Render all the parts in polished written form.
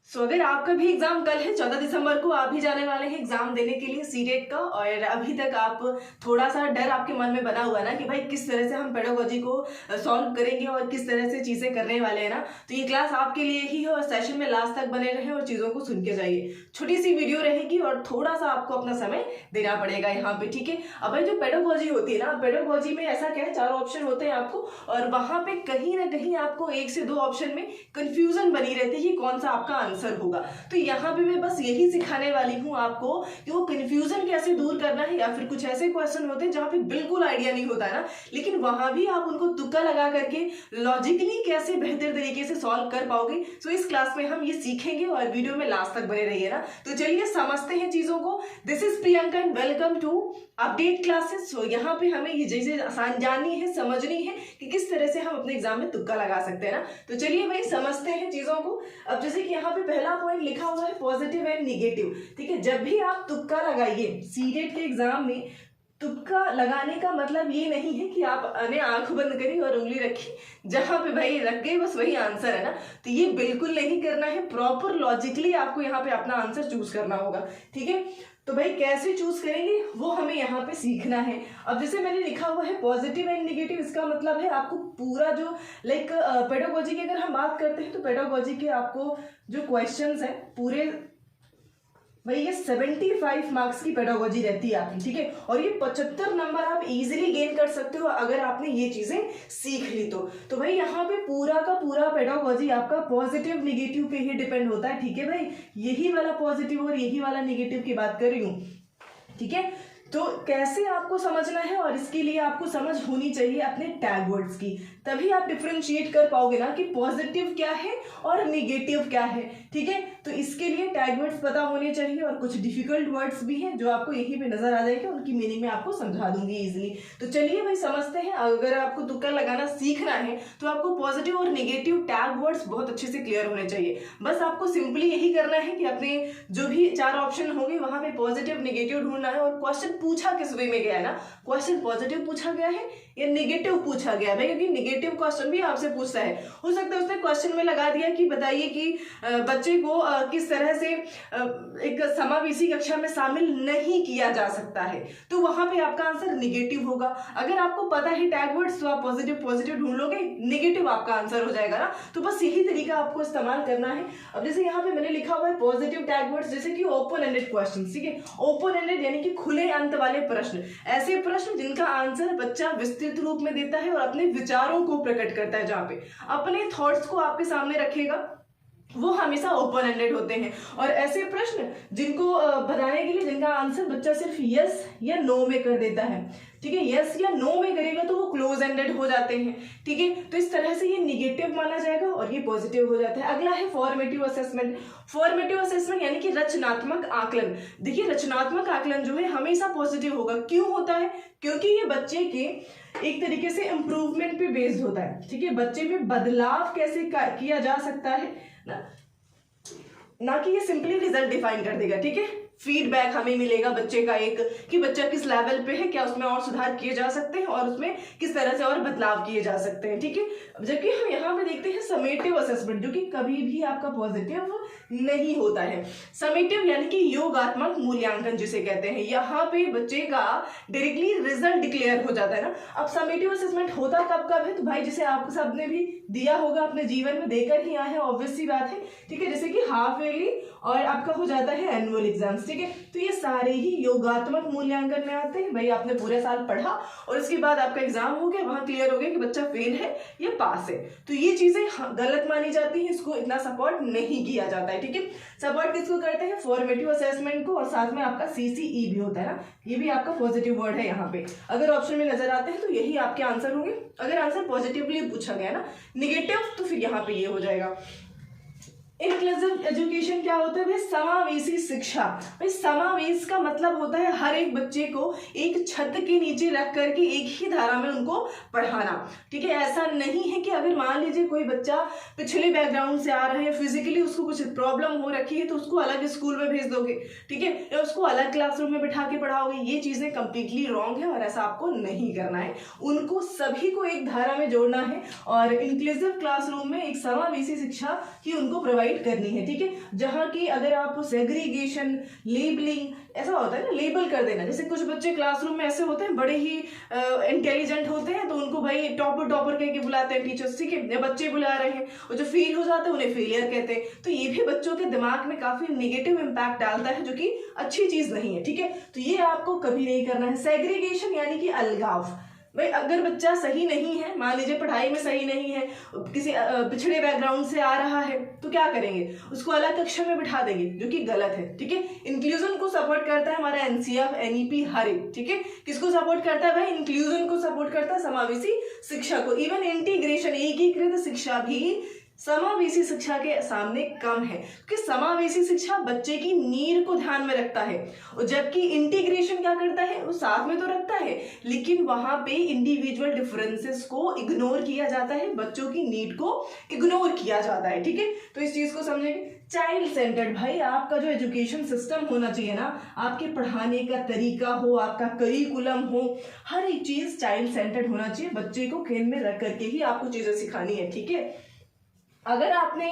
अगर आपका भी एग्जाम कल है 14 दिसंबर को, आप भी जाने वाले हैं एग्जाम देने के लिए सीटेट का, और अभी तक आप थोड़ा सा डर आपके मन में बना हुआ है ना कि भाई किस तरह से हम पेडागोजी को सॉल्व करेंगे और किस तरह से चीजें करने वाले हैं ना, तो ये क्लास आपके लिए ही है और सेशन में लास्ट तक बने रहें और चीजों को सुन के जाइए। छोटी सी वीडियो रहेगी और थोड़ा सा आपको अपना समय देना पड़ेगा यहाँ पे, ठीक है। अब भाई जो पेडागोजी होती है ना, पेडागोजी में ऐसा क्या है, 4 ऑप्शन होते हैं आपको, और वहां पे कहीं ना कहीं आपको 1 से 2 ऑप्शन में कंफ्यूजन बनी रहती है कि कौन सा आपका आंसर होगा। तो यहाँ पे मैं बस यही सिखाने वाली हूँ आपको कि वो कंफ्यूजन कैसे दूर करना है, या फिर कुछ ऐसे क्वेश्चन होते हैं जहाँ पे बिल्कुल आइडिया नहीं होता है ना, लेकिन वहां भी आप उनको तुक्का लगा करके लॉजिकली कैसे बेहतर तरीके से सॉल्व कर पाओगे। सो इस क्लास में हम ये सीखेंगे और वीडियो में लास्ट तक बने रहिए ना। तो चलिए समझते हैं चीजों को। This is Priyanka and welcome to Update Classes. So यहाँ पे हमें ये चीजें आसान जाननी है, समझनी है कि किस तरह से हम अपने एग्जाम में तुक्का लगा सकते हैं ना। तो चलिए भाई समझते हैं चीजों को। अब जैसे कि यहाँ पे पहला पॉइंट लिखा हुआ है पॉजिटिव एंड निगेटिव, ठीक है। जब भी आप तुक्का लगाइए सीटेट के एग्जाम में, तुक्का लगाने का मतलब ये नहीं है कि आप आंख बंद करी और उंगली रखी, जहां पे भाई रख गए बस वही आंसर है ना, तो ये बिल्कुल नहीं करना है। प्रॉपर लॉजिकली आपको यहाँ पे अपना आंसर चूज करना होगा, ठीक है। तो भाई कैसे चूज करेंगे वो हमें यहाँ पे सीखना है। अब जैसे मैंने लिखा हुआ है पॉजिटिव एंड निगेटिव, इसका मतलब है आपको पूरा जो पेडागोजी की अगर हम बात करते हैं तो पेडागोजी के आपको जो क्वेश्चंस हैं पूरे भाई ये 75 मार्क्स की पेडागोजी रहती है आपकी, ठीक है। और ये 75 नंबर आप इजीली गेन कर सकते हो अगर आपने ये चीजें सीख ली तो भाई यहाँ पे पूरा का पूरा पेडागोजी आपका पॉजिटिव निगेटिव पे ही डिपेंड होता है, ठीक है भाई। यही वाला पॉजिटिव और यही वाला निगेटिव की बात कर रही हूँ, ठीक है। तो कैसे आपको समझना है, और इसके लिए आपको समझ होनी चाहिए अपने टैग वर्ड्स की, तभी आप डिफरेंशिएट कर पाओगे ना कि पॉजिटिव क्या है और निगेटिव क्या है, ठीक है। तो इसके लिए टैग वर्ड्स पता होने चाहिए, और कुछ डिफिकल्ट वर्ड्स भी हैं जो आपको यहीं पे नजर आ जाएंगे, उनकी मीनिंग में आपको समझा दूंगी इजीली। तो चलिए भाई समझते हैं। अगर आपको तुक्का लगाना सीखना है तो आपको पॉजिटिव और निगेटिव टैग वर्ड्स बहुत अच्छे से क्लियर होने चाहिए। बस आपको सिंपली यही करना है कि अपने जो भी 4 ऑप्शन होंगे वहां पे पॉजिटिव निगेटिव ढूंढना है, और क्वेश्चन पूछा किस वे में गया है ना, क्वेश्चन पॉजिटिव पूछा गया है या निगेटिव पूछा गया है, क्योंकि निगेटिव क्वेश्चन भी आपसे पूछता है। हो सकता है उसने क्वेश्चन में लगा दिया कि बताइए कि बच्चे को किस तरह से एक समावेशी कक्षा में शामिल नहीं किया जा सकता है, तो वहां पे आपका आंसर निगेटिव होगा। अगर आपको पता है टैग वर्ड्स तो आप पॉजिटिव पॉजिटिव ढूंढ लोगे, निगेटिव आपका आंसर हो जाएगा ना। तो बस यही तरीका आपको इस्तेमाल करना है। अब जैसे यहाँ पे मैंने लिखा हुआ है पॉजिटिव टैग वर्ड्स, जैसे कि ओपन एंडेड क्वेश्चन, ठीक है। ओपन एंडेड यानी कि खुले अंत वाले प्रश्न, ऐसे प्रश्न जिनका आंसर बच्चा विस्तृत रूप में देता है और अपने विचारों को प्रकट करता है, जहां पे अपने थॉट्स को आपके सामने रखेगा, वो हमेशा ओपन एंडेड होते हैं। और ऐसे प्रश्न जिनको बताने के लिए जिनका आंसर बच्चा सिर्फ यस या नो में कर देता है, ठीक है, यस या नो में करेगा तो वो क्लोज एंडेड हो जाते हैं, ठीक है। तो इस तरह से ये निगेटिव माना जाएगा और ये पॉजिटिव हो जाता है। अगला है फॉर्मेटिव असेसमेंट। फॉर्मेटिव असेसमेंट यानी कि रचनात्मक आकलन। देखिए रचनात्मक आकलन जो है हमेशा पॉजिटिव होगा। क्यों होता है? क्योंकि ये बच्चे के एक तरीके से इंप्रूवमेंट पे बेस्ड होता है, ठीक है। बच्चे में बदलाव कैसे किया जा सकता है ना कि ये सिंपली रिजल्ट डिफाइन कर देगा, ठीक है। फीडबैक हमें मिलेगा बच्चे का एक कि बच्चा किस लेवल पे है, क्या उसमें और सुधार किए जा सकते हैं और उसमें किस तरह से और बदलाव किए जा सकते हैं, ठीक है। जबकि हम यहाँ पे देखते हैं समेटिव असेसमेंट, जो कि कभी भी आपका पॉजिटिव नहीं होता है। समेटिव यानी कि योगात्मक मूल्यांकन जिसे कहते हैं, यहाँ पे बच्चे का डायरेक्टली रिजल्ट डिक्लेयर हो जाता है ना। अब समेटिव असेसमेंट होता कब कब है, तो भाई जैसे आप सबने भी दिया होगा अपने जीवन में, देकर ही आए हैं, ऑब्वियस सी बात है, ठीक है। जैसे कि हाफ ईयरली और आपका हो जाता है एनुअल एग्जाम्स, ठीक है। तो ये सारे ही योगात्मक मूल्यांकन में आते हैं। भाई आपने पूरे साल पढ़ा और इसके बाद आपका एग्जाम हो गया, वहां क्लियर हो गया कि बच्चा फेल है या पास है, तो ये चीजें गलत मानी जाती है, इसको इतना सपोर्ट नहीं किया जाता है, ठीक है। सपोर्ट किसको करते हैं? फॉर्मेटिव असेसमेंट को, और साथ में आपका CCE भी होता है ना, ये भी आपका पॉजिटिव वर्ड है यहाँ पे। अगर ऑप्शन में नजर आते हैं तो यही आपके आंसर होंगे। अगर आंसर पॉजिटिवली पूछा गया ना, निगेटिव, तो फिर यहाँ पे ये हो जाएगा। इंक्लूसिव एजुकेशन क्या होता है भाई? समावेशी शिक्षा। भाई समावेश का मतलब होता है हर एक बच्चे को एक छत के नीचे रख करके एक ही धारा में उनको पढ़ाना, ठीक है। ऐसा नहीं है कि अगर मान लीजिए कोई बच्चा पिछले बैकग्राउंड से आ रहा है, फिजिकली उसको कुछ प्रॉब्लम हो रखी है, तो उसको अलग स्कूल में भेज दोगे, ठीक है, या उसको अलग क्लासरूम में बिठा के पढ़ाओगे। ये चीजें कंप्लीटली रॉन्ग है और ऐसा आपको नहीं करना है। उनको सभी को एक धारा में जोड़ना है और इंक्लूसिव क्लासरूम में एक समावेशी शिक्षा की उनको प्रोवाइड प्रोवाइड करनी है, ठीक है। जहाँ की अगर आप सेग्रीगेशन, लेबलिंग, ऐसा होता है ना, लेबल कर देना। जैसे कुछ बच्चे क्लासरूम में ऐसे होते हैं, बड़े ही इंटेलिजेंट होते हैं, तो उनको भाई टॉपर टॉपर कह के बुलाते हैं टीचर्स, ठीक है, या बच्चे बुला रहे हैं, और जो फेल हो जाते हैं उन्हें फेलियर कहते हैं। तो ये भी बच्चों के दिमाग में काफी नेगेटिव इम्पैक्ट डालता है, जो कि अच्छी चीज नहीं है, ठीक है। तो ये आपको कभी नहीं करना है। सेग्रीगेशन यानी कि अलगाव। भाई अगर बच्चा सही नहीं है, मान लीजिए पढ़ाई में सही नहीं है, किसी पिछड़े बैकग्राउंड से आ रहा है, तो क्या करेंगे, उसको अलग कक्षा में बिठा देंगे, जो कि गलत है, ठीक है। इंक्लूजन को सपोर्ट करता है हमारा एनसीएफ, एनईपी, हर एक, ठीक है। किसको सपोर्ट करता है भाई, इंक्लूजन को सपोर्ट करता है, समावेशी शिक्षा को। इवन इंटीग्रेशन, एकीकृत शिक्षा भी समावेशी शिक्षा के सामने कम है, क्योंकि समावेशी शिक्षा बच्चे की नीड को ध्यान में रखता है, और जबकि इंटीग्रेशन क्या करता है, वो साथ में तो रखता है, लेकिन वहां पे इंडिविजुअल डिफरेंसेस को इग्नोर किया जाता है, बच्चों की नीड को इग्नोर किया जाता है, ठीक है। तो इस चीज को समझेंगे। चाइल्ड सेंटर्ड, भाई आपका जो एजुकेशन सिस्टम होना चाहिए ना, आपके पढ़ाने का तरीका हो, आपका करिकुलम हो, हर एक चीज चाइल्ड सेंटर्ड होना चाहिए। बच्चे को केंद्र में रख करके ही आपको चीजें सिखानी है, ठीक है। अगर आपने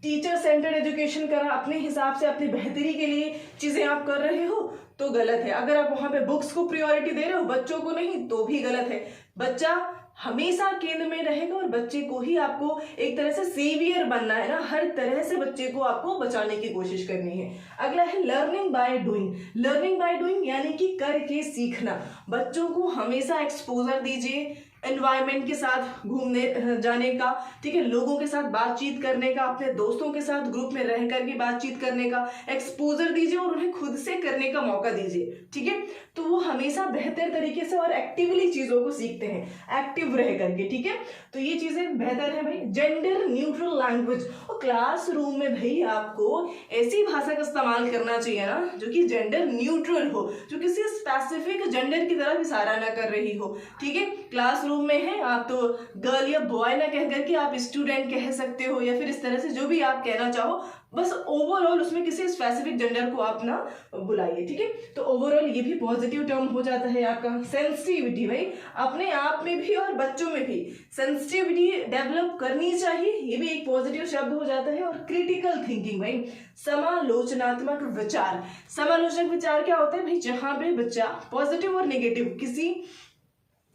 टीचर सेंटर्ड एजुकेशन करा, अपने हिसाब से अपनी बेहतरी के लिए चीजें आप कर रहे हो, तो गलत है। अगर आप वहां पे बुक्स को प्रायोरिटी दे रहे हो, बच्चों को नहीं, तो भी गलत है। बच्चा हमेशा केंद्र में रहेगा, और बच्चे को ही आपको एक तरह से सेवियर बनना है ना, हर तरह से बच्चे को आपको बचाने की कोशिश करनी है। अगला है learning by doing. Learning by doing यानी कि करके सीखना। बच्चों को हमेशा एक्सपोजर दीजिए, एनवायरमेंट के साथ घूमने जाने का, ठीक है, लोगों के साथ बातचीत करने का, अपने दोस्तों के साथ ग्रुप में रह करके बातचीत करने का एक्सपोजर दीजिए, और उन्हें खुद से करने का मौका दीजिए, ठीक है। तो वो हमेशा बेहतर तरीके से और एक्टिवली चीजों को सीखते हैं, एक्टिव रह करके, ठीक है। तो ये चीजें बेहतर है भाई। जेंडर न्यूट्रल लैंग्वेज, और क्लासरूम में भाई आपको ऐसी भाषा का इस्तेमाल करना चाहिए ना, जो कि जेंडर न्यूट्रल हो, जो किसी स्पेसिफिक जेंडर की तरफ इशारा ना कर रही हो, ठीक है। क्लासरूम में है आप, तो गर्ल या बॉय ना कह करके आप स्टूडेंट कह सकते हो, या फिर इस तरह से जो भी आप कहना चाहो, बस ओवरऑल उसमें किसी स्पेसिफिक जेंडर को आप ना बुलाइए, ठीक है। तो ओवरऑल ये भी पॉजिटिव टर्म हो जाता है आपका। सेंसिटिविटी, भाई अपने आप में भी और बच्चों में भी सेंसिटिविटी डेवलप करनी चाहिए, ये भी एक पॉजिटिव शब्द हो जाता है। और क्रिटिकल थिंकिंग, भाई समालोचनात्मक विचार। समालोचनात्मक विचार क्या होता है भाई, जहां पे बच्चा पॉजिटिव और नेगेटिव, किसी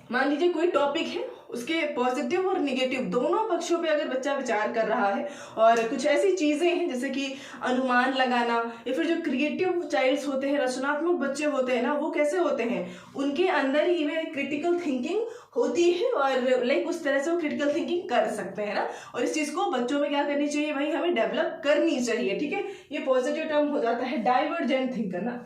मान लीजिए कोई टॉपिक है, उसके पॉजिटिव और निगेटिव दोनों पक्षों पे अगर बच्चा विचार कर रहा है, और कुछ ऐसी चीजें हैं जैसे कि अनुमान लगाना, या फिर जो क्रिएटिव चाइल्ड्स होते हैं, रचनात्मक बच्चे होते हैं ना, वो कैसे होते हैं, उनके अंदर ही वे क्रिटिकल थिंकिंग होती है, और लाइक उस तरह से वो क्रिटिकल थिंकिंग कर सकते हैं ना। और इस चीज को बच्चों में क्या करनी चाहिए भाई, हमें डेवलप करनी चाहिए, ठीक है। ये पॉजिटिव टर्म हो जाता है। डाइवर्जेंट थिंकर ना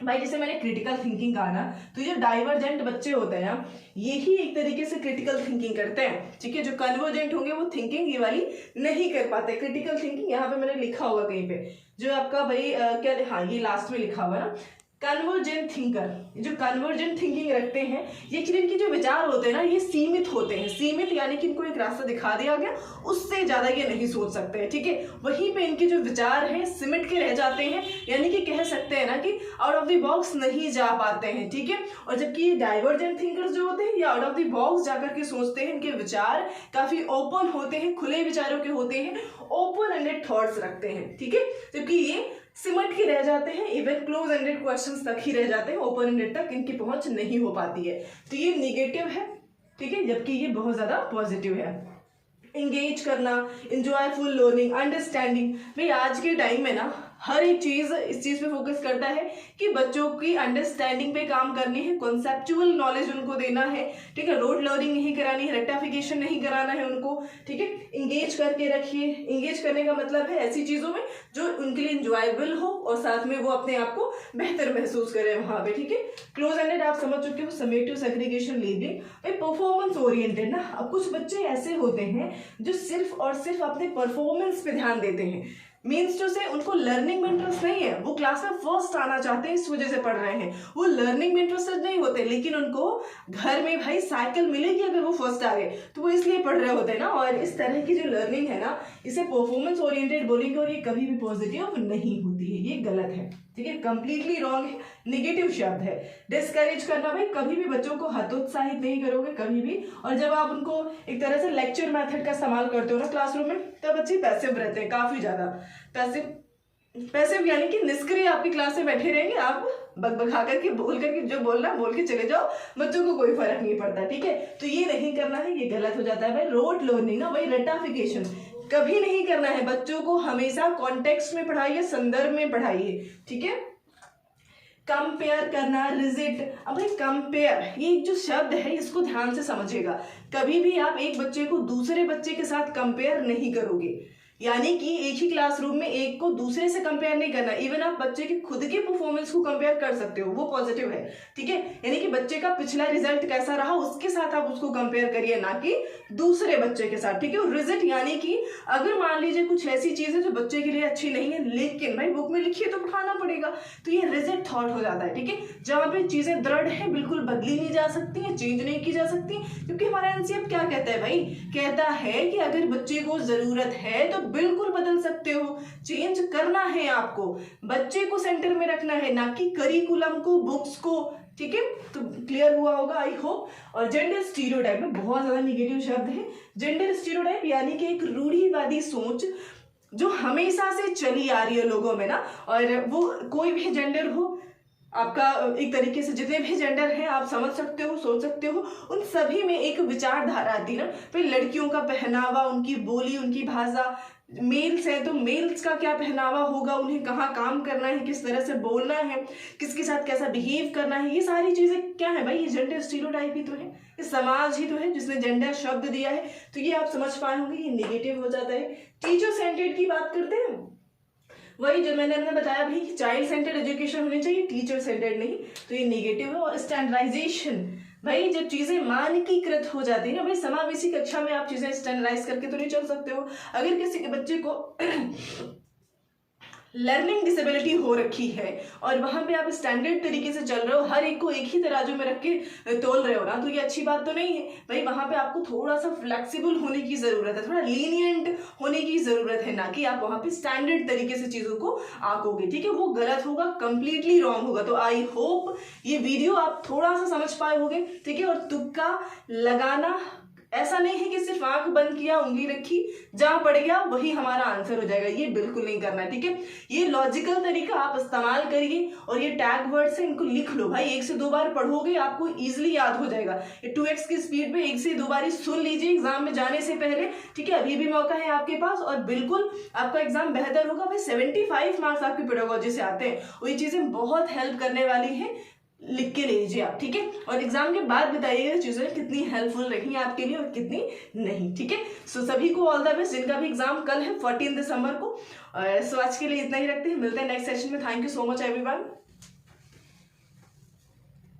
भाई, जैसे मैंने क्रिटिकल थिंकिंग कहा ना, तो ये डाइवर्जेंट बच्चे होते हैं ना, ये ही एक तरीके से क्रिटिकल थिंकिंग करते हैं, ठीक है। जो कन्वर्जेंट होंगे वो थिंकिंग ये वाली नहीं कर पाते। क्रिटिकल थिंकिंग यहाँ पे मैंने लिखा होगा कहीं पे, जो आपका भाई क्या, हाँ ये लास्ट में लिखा हुआ है ना, कन्वर्जेंट थिंकर। जो कन्वर्जेंट थिंकिंग रखते हैं, ये कि इनके जो विचार होते हैं ना, ये सीमित होते हैं। सीमित यानी कि इनको एक रास्ता दिखा दिया गया, उससे ज्यादा ये नहीं सोच सकते हैं, ठीक है। वहीं पे इनके जो विचार हैं सिमट के रह जाते हैं, यानी कि कह सकते हैं ना कि आउट ऑफ द बॉक्स नहीं जा पाते हैं, ठीक है। और जबकि डाइवर्जेंट थिंकर्स जो होते हैं, ये आउट ऑफ द बॉक्स जाकर के सोचते हैं, इनके विचार काफी ओपन होते हैं, खुले विचारों के होते हैं, ओपन एंडेड थॉट्स रखते हैं, ठीक है। जबकि ये सिमट के रह जाते हैं, इवन क्लोज एंडेड क्वेश्चंस तक ही रह जाते हैं, ओपन एंडेड तक इनकी पहुंच नहीं हो पाती है। तो ये निगेटिव है, ठीक है, जबकि ये बहुत ज्यादा पॉजिटिव है। इंगेज करना, इंजॉयफुल लर्निंग, अंडरस्टैंडिंग, भाई आज के टाइम में ना हर एक चीज इस चीज पे फोकस करता है कि बच्चों की अंडरस्टैंडिंग पे काम करनी है, कॉन्सेप्चुअल नॉलेज उनको देना है, ठीक है। रोड लर्निंग नहीं करानी है, रेक्टिफिकेशन नहीं कराना है उनको, ठीक है। इंगेज करके रखिए। इंगेज करने का मतलब है ऐसी चीजों में जो उनके लिए इंजॉयबल हो, और साथ में वो अपने आप को बेहतर महसूस करे वहां पे, ठीक है। क्लोज एंडेड आप समझ चुके हो, समेटिव, सेग्रीगेशन, लेबलिंग। भाई परफॉर्मेंस ओरिएंटेड ना, अब कुछ बच्चे ऐसे होते हैं जो सिर्फ और सिर्फ अपने परफॉर्मेंस पे ध्यान देते हैं, मीन्स जो से उनको लर्निंग में इंटरेस्ट नहीं है, वो क्लास में फर्स्ट आना चाहते हैं, इस वजह से पढ़ रहे हैं। वो लर्निंग में इंटरेस्टेड नहीं होते, लेकिन उनको घर में भाई साइकिल मिलेगी अगर वो फर्स्ट आ गए, तो वो इसलिए पढ़ रहे होते हैं ना। और इस तरह की जो लर्निंग है ना, इसे परफॉर्मेंस ओरिएंटेड बोलेंगे, और ये कभी भी पॉजिटिव नहीं होती है, ये गलत है, ठीक है, कंप्लीटली रॉन्ग है, निगेटिव शब्द है। डिस्करेज करना, भाई कभी भी बच्चों को हतोत्साहित नहीं करोगे कभी भी। और जब आप उनको एक तरह से लेक्चर मेथड का इस्तेमाल करते हो ना क्लासरूम में, तब बच्चे पैसिव रहते हैं, काफी ज्यादा पैसिव यानी कि निष्क्रिय आपकी क्लास में बैठे रहेंगे, आप बकबका करके बोल करके जो बोलना बोल के चले जाओ, बच्चों को कोई फर्क नहीं पड़ता, ठीक है। तो ये नहीं करना है, ये गलत हो जाता है भाई। रोट लर्निंग ना, भाई रटाफिकेशन कभी नहीं करना है, बच्चों को हमेशा कॉन्टेक्स्ट में पढ़ाइए, संदर्भ में पढ़ाइए, ठीक है। कंपेयर करना, रिजिट, अब भाई कंपेयर ये जो शब्द है इसको ध्यान से समझिएगा। कभी भी आप एक बच्चे को दूसरे बच्चे के साथ कंपेयर नहीं करोगे, यानी कि एक ही क्लासरूम में एक को दूसरे से कंपेयर नहीं करना। इवन आप बच्चे के खुद के परफॉर्मेंस को कंपेयर कर सकते हो, वो पॉजिटिव है, ठीक है। यानी कि बच्चे का पिछला रिजल्ट कैसा रहा उसके साथ आप उसको कंपेयर करिए, ना कि दूसरे बच्चे के साथ, ठीक है। और रिजल्ट यानी कि अगर मान लीजिए कुछ ऐसी चीज है जो बच्चे के लिए अच्छी नहीं है, लेकिन भाई बुक में लिखी है तो पढ़ाना पड़ेगा, तो ये रिजल्ट थॉट हो जाता है, ठीक है। जहाँ पे चीजें दृढ़ है, बिल्कुल बदली नहीं जा सकती है, चेंज नहीं की जा सकती, क्योंकि हमारा एनसीएफ क्या कहता है भाई, कहता है कि अगर बच्चे को जरूरत है तो बिल्कुल बदल सकते हो, चेंज करना है आपको, बच्चे को सेंटर में रखना है, ना कि करिकुलम को, बुक्स को, ठीक है। तो क्लियर हुआ होगा आई होप। और जेंडर स्टीरियोटाइप में बहुत ज्यादा निगेटिव शब्द है। जेंडर स्टीरियोटाइप यानी कि एक रूढ़िवादी सोच जो हमेशा से चली आ रही है लोगों में ना, और वो कोई भी जेंडर हो, आपका एक तरीके से जितने भी जेंडर हैं आप समझ सकते हो, सोच सकते हो, उन सभी में एक विचारधारा आती है ना। फिर लड़कियों का पहनावा, उनकी बोली, उनकी भाषा, मेल्स है तो मेल्स का क्या पहनावा होगा, उन्हें कहाँ काम करना है, किस तरह से बोलना है, किसके साथ कैसा बिहेव करना है, ये सारी चीजें क्या है भाई, ये जेंडर स्टीरियोटाइप ही तो है, ये समाज ही तो है जिसने जेंडर शब्द दिया है। तो ये आप समझ पाए होंगे, ये नेगेटिव हो जाता है। टीचर सेंटर्ड की बात करते हैं, वही जो मैंने बताया भाई कि चाइल्ड सेंटर्ड एजुकेशन होनी चाहिए, टीचर सेंटर्ड नहीं, तो ये नेगेटिव है। और स्टैंडर्डाइजेशन, भाई जब चीजें मानकीकृत हो जाती है ना, भाई समावेशी कक्षा में आप चीजें स्टैंडर्डाइज करके तो नहीं चल सकते हो। अगर किसी के बच्चे को लर्निंग डिसेबिलिटी हो रखी है और वहां पे आप स्टैंडर्ड तरीके से चल रहे हो, हर एक को एक ही तराजू में रख के तोल रहे हो ना, तो ये अच्छी बात तो नहीं है भाई। वहां पे आपको थोड़ा सा फ्लेक्सिबल होने की जरूरत है, थोड़ा लीनियंट होने की जरूरत है, ना कि आप वहां पे स्टैंडर्ड तरीके से चीजों को आंकोगे, ठीक है। वो गलत होगा, कंप्लीटली रॉन्ग होगा। तो आई होप ये वीडियो आप थोड़ा सा समझ पाए होंगे, ठीक है। और तुक्का लगाना ऐसा नहीं है कि सिर्फ आंख बंद किया, उंगली रखी, जहां पड़ गया वही हमारा आंसर हो जाएगा, ये बिल्कुल नहीं करना है, ठीक है। ये लॉजिकल तरीका आप इस्तेमाल करिए, और ये टैग वर्ड्स है इनको लिख लो भाई, 1 से 2 बार पढ़ोगे आपको इजीली याद हो जाएगा। ये 2x की स्पीड पे 1 से 2 बार सुन लीजिए एग्जाम में जाने से पहले, ठीक है। अभी भी मौका है आपके पास, और बिल्कुल आपका एग्जाम बेहतर होगा भाई। 75 मार्क्स आपकी पेडागोजी से आते हैं, और ये चीजें बहुत हेल्प करने वाली है, लिख के लीजिए आप, ठीक है। और एग्जाम के बाद बताइएगा चीजें कितनी हेल्पफुल रही आपके लिए और कितनी नहीं, ठीक है। सो सभी को ऑल द बेस्ट, जिनका भी एग्जाम कल है 14 दिसंबर को। सो आज के लिए इतना ही रखते हैं, मिलते हैं नेक्स्ट सेशन में। Thank you so much everyone.